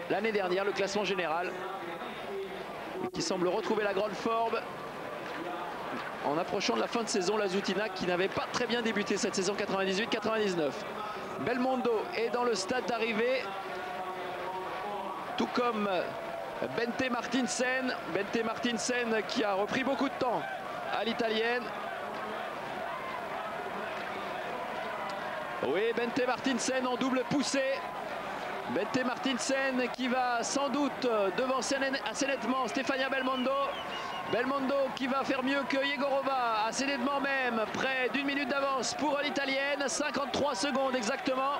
l'année dernière, le classement général, qui semble retrouver la grande forme en approchant de la fin de saison. La Zoutina qui n'avait pas très bien débuté cette saison 98-99. Belmondo est dans le stade d'arrivée, tout comme Bente Martinsen. Bente Martinsen qui a repris beaucoup de temps à l'italienne. Oui, Bente Martinsen en double poussée. Bente Martinsen qui va sans doute devant assez nettement Stefania Belmondo. Belmondo qui va faire mieux que Jegorova, assez nettement même, près d'une minute d'avance pour l'italienne, 53 secondes exactement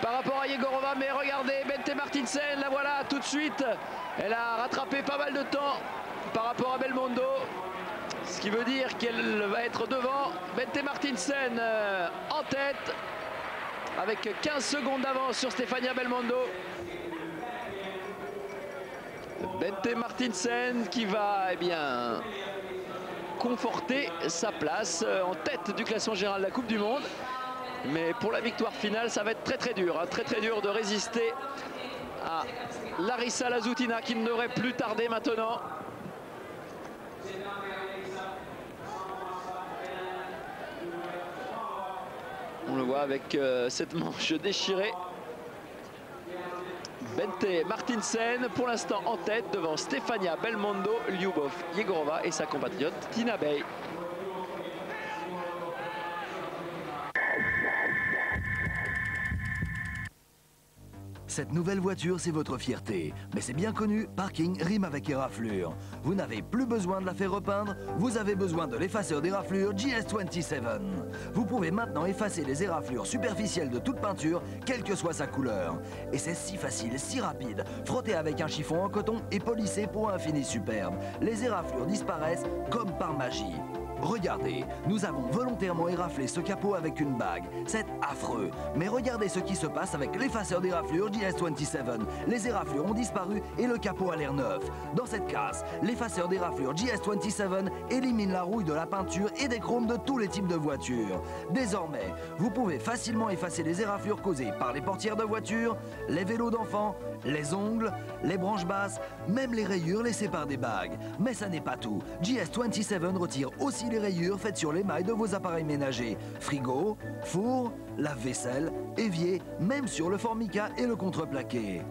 par rapport à Jegorova. Mais regardez, Bente Martinsen, la voilà tout de suite, elle a rattrapé pas mal de temps par rapport à Belmondo, ce qui veut dire qu'elle va être devant. Bente Martinsen en tête, avec 15 secondes d'avance sur Stefania Belmondo. Bente Martinsen qui va conforter sa place en tête du classement général de la Coupe du Monde. Mais pour la victoire finale, ça va être très dur, hein, très dur de résister à Larissa Lazoutina qui ne devrait plus tarder maintenant. On le voit avec cette manche déchirée. Bente Martinsen pour l'instant en tête devant Stefania Belmondo, Lyubov Jegorova et sa compatriote Tina Bey. Cette nouvelle voiture, c'est votre fierté. Mais c'est bien connu, parking rime avec éraflure. Vous n'avez plus besoin de la faire repeindre, vous avez besoin de l'effaceur d'éraflure GS27. Vous pouvez maintenant effacer les éraflures superficielles de toute peinture, quelle que soit sa couleur. Et c'est si facile, si rapide. Frottez avec un chiffon en coton et polissez pour un fini superbe. Les éraflures disparaissent comme par magie. Regardez, nous avons volontairement éraflé ce capot avec une bague. C'est affreux. Mais regardez ce qui se passe avec l'effaceur d'éraflure GS27. Les éraflures ont disparu et le capot a l'air neuf. Dans cette casse, l'effaceur d'éraflure GS27 élimine la rouille de la peinture et des chromes de tous les types de voitures. Désormais, vous pouvez facilement effacer les éraflures causées par les portières de voiture, les vélos d'enfants, les ongles, les branches basses, même les rayures laissées par des bagues. Mais ça n'est pas tout. GS27 retire aussi les rayures faites sur les mailles de vos appareils ménagers. Frigo, four, lave-vaisselle, évier, même sur le formica et le contreplaqué.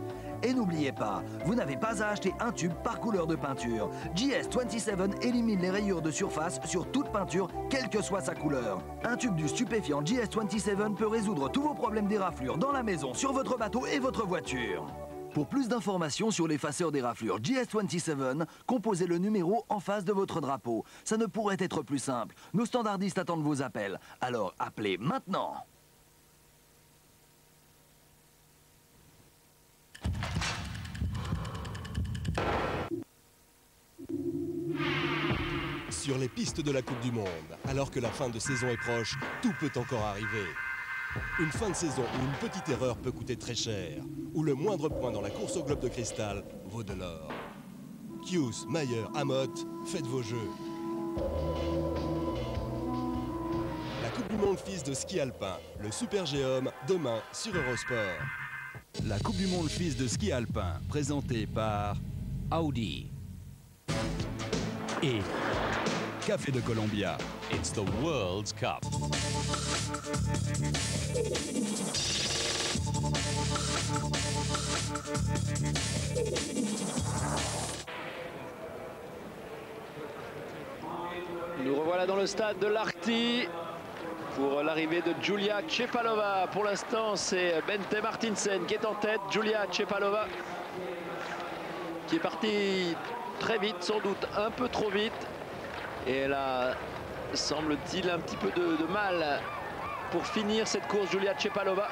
Et n'oubliez pas, vous n'avez pas à acheter un tube par couleur de peinture. GS27 élimine les rayures de surface sur toute peinture, quelle que soit sa couleur. Un tube du stupéfiant GS27 peut résoudre tous vos problèmes d'éraflure dans la maison, sur votre bateau et votre voiture. Pour plus d'informations sur l'effaceur d'éraflure GS27, composez le numéro en face de votre drapeau. Ça ne pourrait être plus simple. Nos standardistes attendent vos appels. Alors appelez maintenant. Sur les pistes de la Coupe du Monde, alors que la fin de saison est proche, tout peut encore arriver. Une fin de saison où une petite erreur peut coûter très cher, où le moindre point dans la course au globe de cristal vaut de l'or. Kius, Mayer, Amott, faites vos jeux. La Coupe du Monde FIS de ski alpin, le Super G-Homme, demain sur Eurosport. La Coupe du Monde FIS de ski alpin, présentée par Audi et Café de Colombia. It's the World's Cup. Nous revoilà dans le stade de l'Arti pour l'arrivée de Julia Chepalova. Pour l'instant, c'est Bente Martinsen qui est en tête. Julia Chepalova qui est partie très vite, sans doute un peu trop vite. Et elle a, semble-t-il, un petit peu de mal pour finir cette course. Julia Chepalova,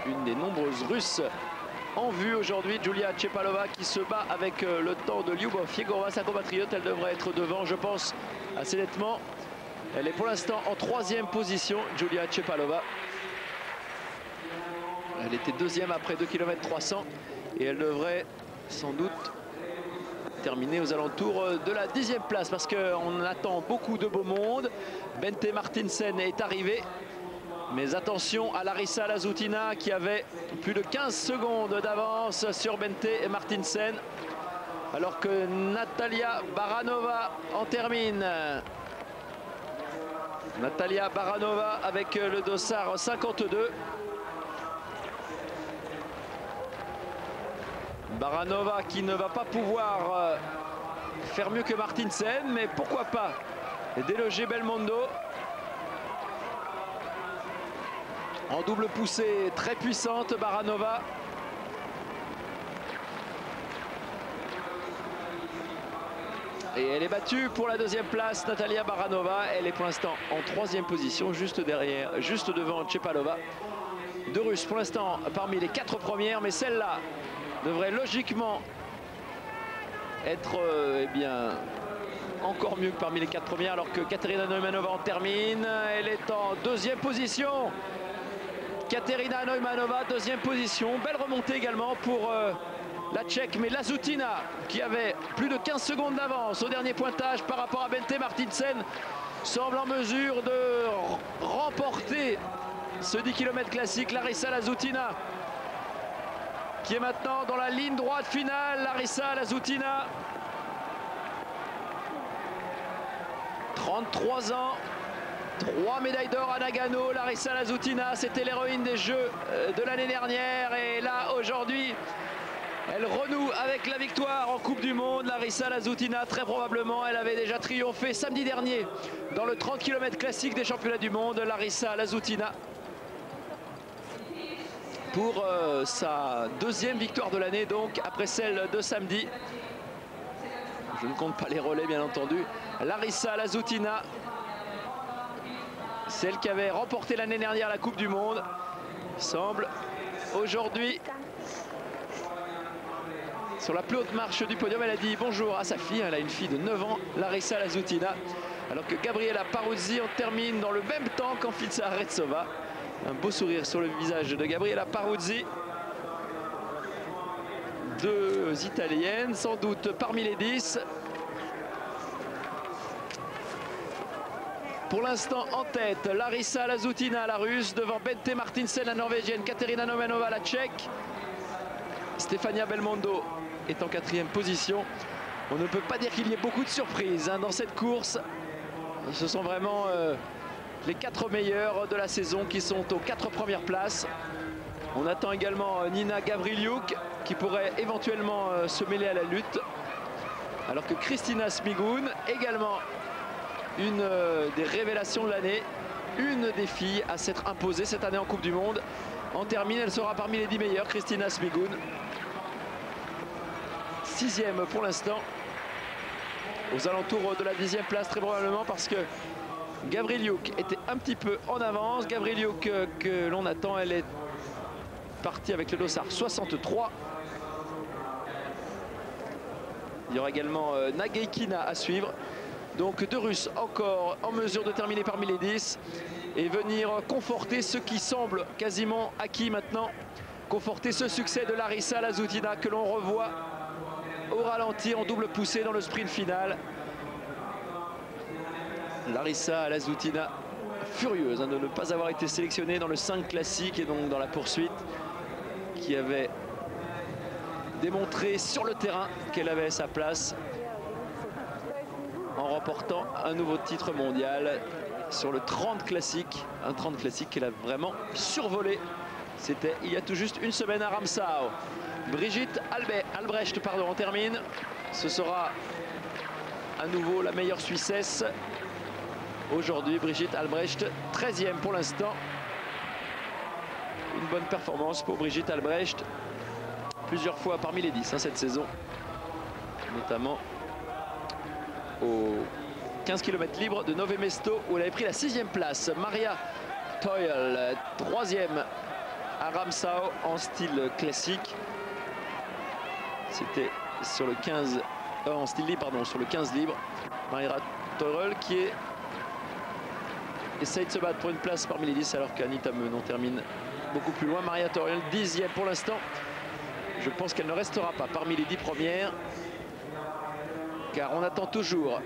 une des nombreuses Russes en vue aujourd'hui. Julia Chepalova qui se bat avec le temps de Lyubov Jegorova, sa compatriote. Elle devrait être devant, je pense, assez nettement. Elle est pour l'instant en 3e position, Julia Chepalova. Elle était 2e après 2 km 300 et elle devrait sans doute terminer aux alentours de la 10e place parce qu'on attend beaucoup de beau monde. Bente Martinsen est arrivé Mais attention à Larissa Lazutina qui avait plus de 15 secondes d'avance sur Bente Martinsen. Alors que Natalia Baranova en termine. Natalia Baranova avec le dossard 52. Baranova qui ne va pas pouvoir faire mieux que Martinsen, mais pourquoi pas déloger Belmondo. En double poussée très puissante, Baranova. Et elle est battue pour la deuxième place, Natalia Baranova. Elle est pour l'instant en troisième position, juste derrière, juste devant Tchepalova. Deux Russes pour l'instant parmi les 4 premières, mais celle-là devrait logiquement être eh bien, encore mieux que parmi les 4 premières, alors que Katerina Neumanova en termine. Elle est en deuxième position. Katerina Neumanova, deuxième position. Belle remontée également pour la Tchèque, mais Lazutina, qui avait plus de 15 secondes d'avance au dernier pointage par rapport à Bente Martinsen, semble en mesure de remporter ce 10 km classique. Larissa Lazutina, qui est maintenant dans la ligne droite finale. Larissa Lazutina, 33 ans, 3 médailles d'or à Nagano. Larissa Lazutina, c'était l'héroïne des Jeux de l'année dernière. Et là, aujourd'hui, elle renoue avec la victoire en Coupe du Monde. Larissa Lazutina, très probablement, elle avait déjà triomphé samedi dernier dans le 30 km classique des championnats du monde. Larissa Lazutina pour sa deuxième victoire de l'année, donc après celle de samedi. Je ne compte pas les relais, bien entendu. Larissa Lazutina, celle qui avait remporté l'année dernière la Coupe du Monde, semble aujourd'hui sur la plus haute marche du podium. Elle a dit bonjour à sa fille. Elle a une fille de 9 ans, Larissa Lazutina. Alors que Gabriela Paruzzi en termine dans le même temps qu'Anfisa Aretsova. Un beau sourire sur le visage de Gabriela Paruzzi. Deux Italiennes, sans doute parmi les 10. Pour l'instant en tête, Larissa Lazutina, la Russe, devant Bente Martinsen, la Norvégienne, Katerina Neumanova, la Tchèque. Stefania Belmondo est en 4e position. On ne peut pas dire qu'il y ait beaucoup de surprises dans cette course. Ce sont vraiment les 4 meilleurs de la saison qui sont aux 4 premières places. On attend également Nina Gavriliuk qui pourrait éventuellement se mêler à la lutte. Alors que Kristina Smigun, également une des révélations de l'année, une des filles à s'être imposée cette année en Coupe du Monde. En termine, elle sera parmi les 10 meilleures, Kristina Smigun. 6e pour l'instant, aux alentours de la 10e place très probablement, parce que Gavriliuk était un petit peu en avance. Gavriliuk que l'on attend, elle est partie avec le dossard 63. Il y aura également Nageikina à suivre. Donc 2 Russes encore en mesure de terminer parmi les 10 et venir conforter ce qui semble quasiment acquis maintenant. Conforter ce succès de Larissa Lazutina que l'on revoit au ralenti en double poussée dans le sprint final. Larissa Lazutina furieuse de ne pas avoir été sélectionnée dans le 5 classique et donc dans la poursuite, qui avait démontré sur le terrain qu'elle avait sa place en remportant un nouveau titre mondial sur le 30 classique, un 30 classique qu'elle a vraiment survolé. C'était il y a tout juste une semaine à Ramsau. Brigitte Albrecht en termine. Ce sera à nouveau la meilleure Suissesse aujourd'hui. Brigitte Albrecht, 13e pour l'instant. Une bonne performance pour Brigitte Albrecht. Plusieurs fois parmi les 10 cette saison. Notamment au 15 km libre de Nové Mesto où elle avait pris la 6e place. Maria Toil, 3e à Ramsau en style classique. C'était sur le 15 en style libre, pardon, sur le 15 libre. Maria Toil qui essaye de se battre pour une place parmi les 10 alors qu'Anita Menon termine beaucoup plus loin. Maria Toil, 10e pour l'instant. Je pense qu'elle ne restera pas parmi les 10 premières, car on attend toujours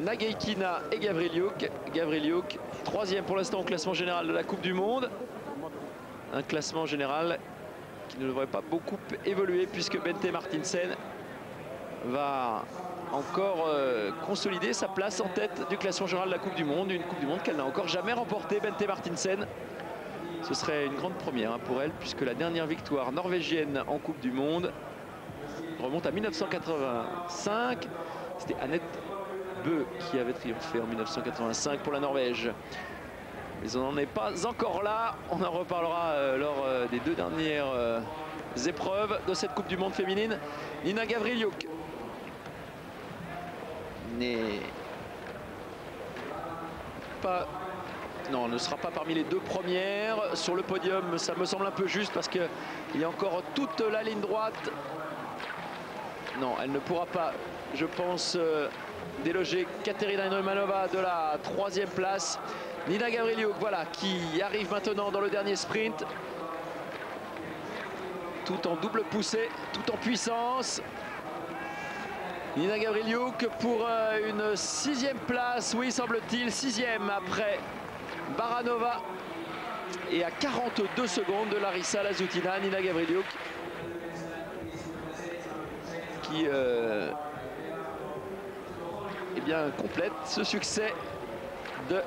Nageikina et Gavriliuk. Gavriliuk, 3e pour l'instant au classement général de la Coupe du Monde. Un classement général qui ne devrait pas beaucoup évoluer puisque Bente Martinsen va encore consolider sa place en tête du classement général de la Coupe du Monde. Une Coupe du Monde qu'elle n'a encore jamais remportée, Bente Martinsen. Ce serait une grande première pour elle puisque la dernière victoire norvégienne en Coupe du Monde remonte à 1985. C'était Annette Bø qui avait triomphé en 1985 pour la Norvège. Mais on n'en est pas encore là. On en reparlera lors des 2 dernières épreuves de cette Coupe du Monde féminine. Nina Gavriliuk n'est pas... Non, ne sera pas parmi les 2 premières. Sur le podium, ça me semble un peu juste parce qu'il y a encore toute la ligne droite. Non, elle ne pourra pas, je pense, déloger Katerina Neumanova de la 3e place. Nina Gavriliuk, voilà, qui arrive maintenant dans le dernier sprint. Tout en double poussée, tout en puissance. Nina Gavriliuk pour une 6e place, oui, semble-t-il, 6e après Baranova. Et à 42 secondes de Larissa Lazutina, Nina Gavriliuk qui eh bien, complète ce succès de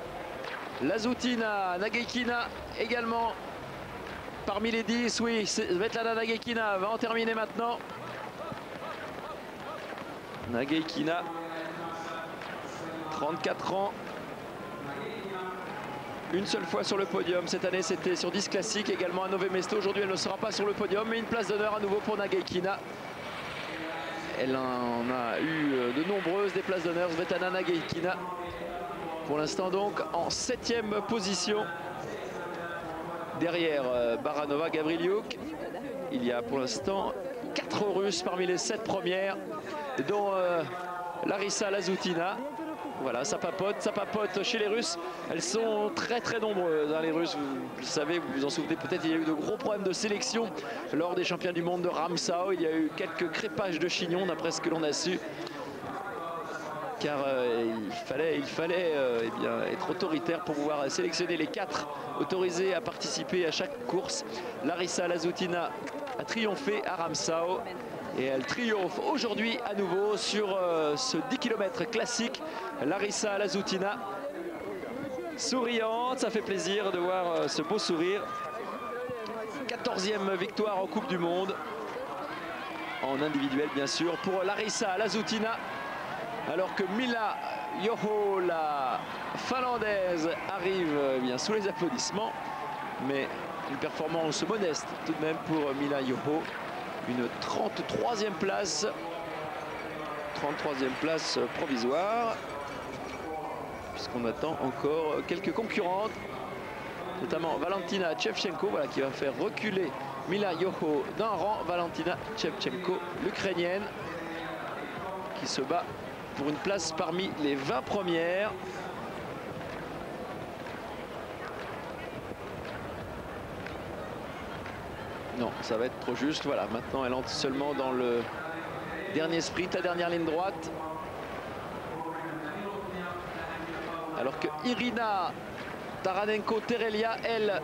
Lazutina. Nageikina également parmi les 10, oui, Svetlana Nageikina va en terminer maintenant. Nageikina, 34 ans, une seule fois sur le podium. Cette année, c'était sur 10 classiques, également à Nové Mesto. Aujourd'hui, elle ne sera pas sur le podium, mais une place d'honneur à nouveau pour Nageikina. Elle en a eu de nombreuses, des places d'honneur. Svetlana Nageikina, pour l'instant donc, en 7e position. Derrière Baranova, Gavriliuk. Il y a pour l'instant 4 Russes parmi les 7 premières, dont Larissa Lazutina. Voilà, ça papote chez les Russes. Elles sont très nombreuses, hein, les Russes. Vous savez, vous vous en souvenez peut-être, il y a eu de gros problèmes de sélection lors des championnats du monde de Ramsau. Il y a eu quelques crépages de chignons, d'après ce que l'on a su. Car il fallait eh bien, être autoritaire pour pouvoir sélectionner les 4 autorisés à participer à chaque course. Larissa Lazutina a triomphé à Ramsau. Et elle triomphe aujourd'hui à nouveau sur ce 10 km classique. Larissa Lazutina, souriante, ça fait plaisir de voir ce beau sourire. 14e victoire en Coupe du Monde, en individuel bien sûr, pour Larissa Lazutina. Alors que Mila Yoho, la finlandaise, arrive bien sous les applaudissements. Mais une performance modeste tout de même pour Mila Yoho. Une 33e place, 33e place provisoire, puisqu'on attend encore quelques concurrentes, notamment Valentina Shevchenko, voilà, qui va faire reculer Mila Yoho d'un rang. Valentina Shevchenko, l'Ukrainienne, qui se bat pour une place parmi les 20 premières. Non, ça va être trop juste. Voilà, maintenant elle entre seulement dans le dernier sprint, la dernière ligne droite. Alors que Irina Taranenko-Terelia, elle,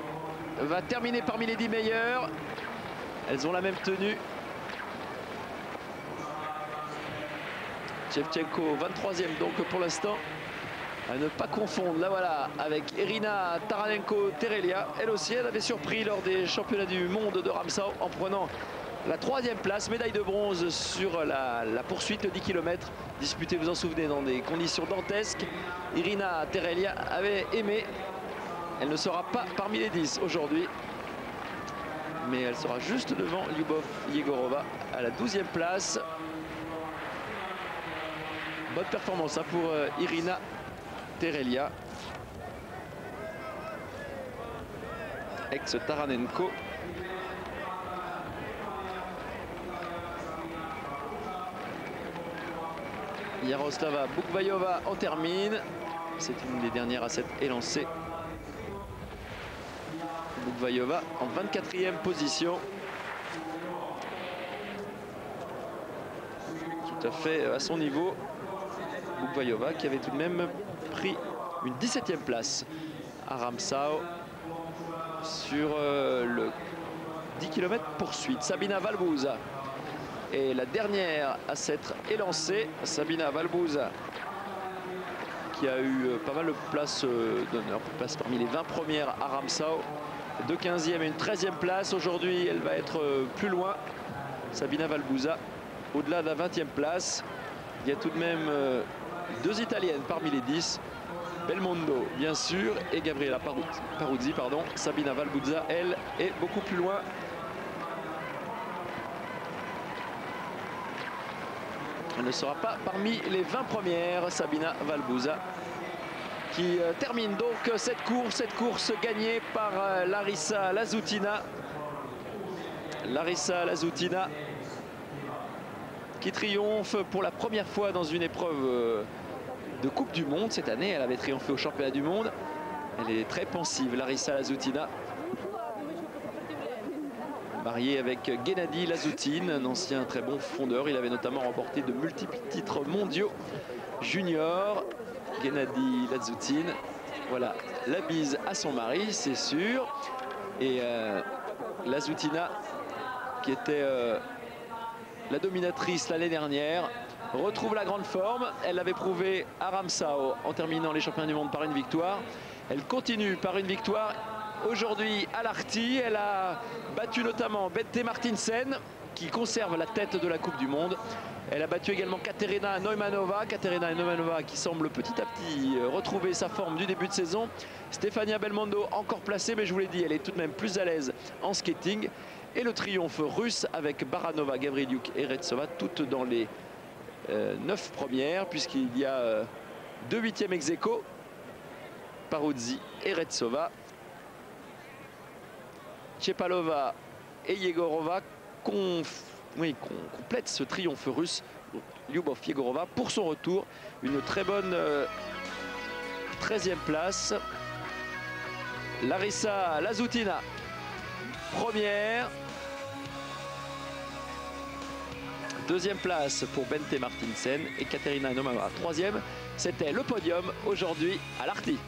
va terminer parmi les 10 meilleures. Elles ont la même tenue. Shevchenko, 23e donc pour l'instant. À ne pas confondre, là voilà, avec Irina Taranenko-Terelia. Elle aussi, elle avait surpris lors des championnats du monde de Ramsau en prenant la 3e place, médaille de bronze sur la poursuite, le 10 km, disputée, vous en souvenez, dans des conditions dantesques. Irina Terelia avait aimé. Elle ne sera pas parmi les 10 aujourd'hui, mais elle sera juste devant Lyubov Yegorova à la 12e place. Bonne performance hein, pour Irina Terelia, ex-Taranenko. Yaroslava Bukvayova en termine. C'est une des dernières à s'être élancée. Bukvayova en 24e position. Tout à fait à son niveau. Ugvayova qui avait tout de même pris une 17e place à Ramsau sur le 10 km poursuite. Sabina Valbuza est la dernière à s'être élancée. Sabina Valbuza qui a eu pas mal de places d'honneur, place parmi les 20 premières à Ramsau. 2 15e et une 13e place. Aujourd'hui, elle va être plus loin. Sabina Valbuza, au-delà de la 20e place. Il y a tout de même 2 Italiennes parmi les 10. Belmondo, bien sûr, et Gabriela Paruzzi, pardon. Sabina Valbuza, elle, est beaucoup plus loin. Elle ne sera pas parmi les 20 premières, Sabina Valbuza, qui termine donc cette course gagnée par Larissa Lazutina. Larissa Lazutina qui triomphe pour la première fois dans une épreuve de Coupe du Monde cette année. Elle avait triomphé au championnat du monde. Elle est très pensive, Larissa Lazutina. Mariée avec Gennady Lazutine, un ancien très bon fondeur. Il avait notamment remporté de multiples titres mondiaux juniors. Gennady Lazutine, voilà, la bise à son mari, c'est sûr. Et Lazutina, qui était la dominatrice l'année dernière, retrouve la grande forme. Elle l'avait prouvé à Ramsau en terminant les championnats du monde par une victoire. Elle continue par une victoire aujourd'hui à Lahti. Elle a battu notamment Bente Martinsen, qui conserve la tête de la Coupe du Monde. Elle a battu également Katerina Neumanova. Katerina Neumanova qui semble petit à petit retrouver sa forme du début de saison. Stefania Belmondo encore placée, mais je vous l'ai dit, elle est tout de même plus à l'aise en skating. Et le triomphe russe avec Baranova, Gavrilyuk et Retsova, toutes dans les 9 premières, puisqu'il y a 2 8e ex aequo, Paruzzi et Retsova. Chepalova et Yegorova complète ce triomphe russe. Lyubov Yegorova pour son retour, une très bonne 13e place. Larissa Lazutina première, 2e place pour Bente Martinsen et Katerina Neumanova 3e. C'était le podium aujourd'hui à Lahti.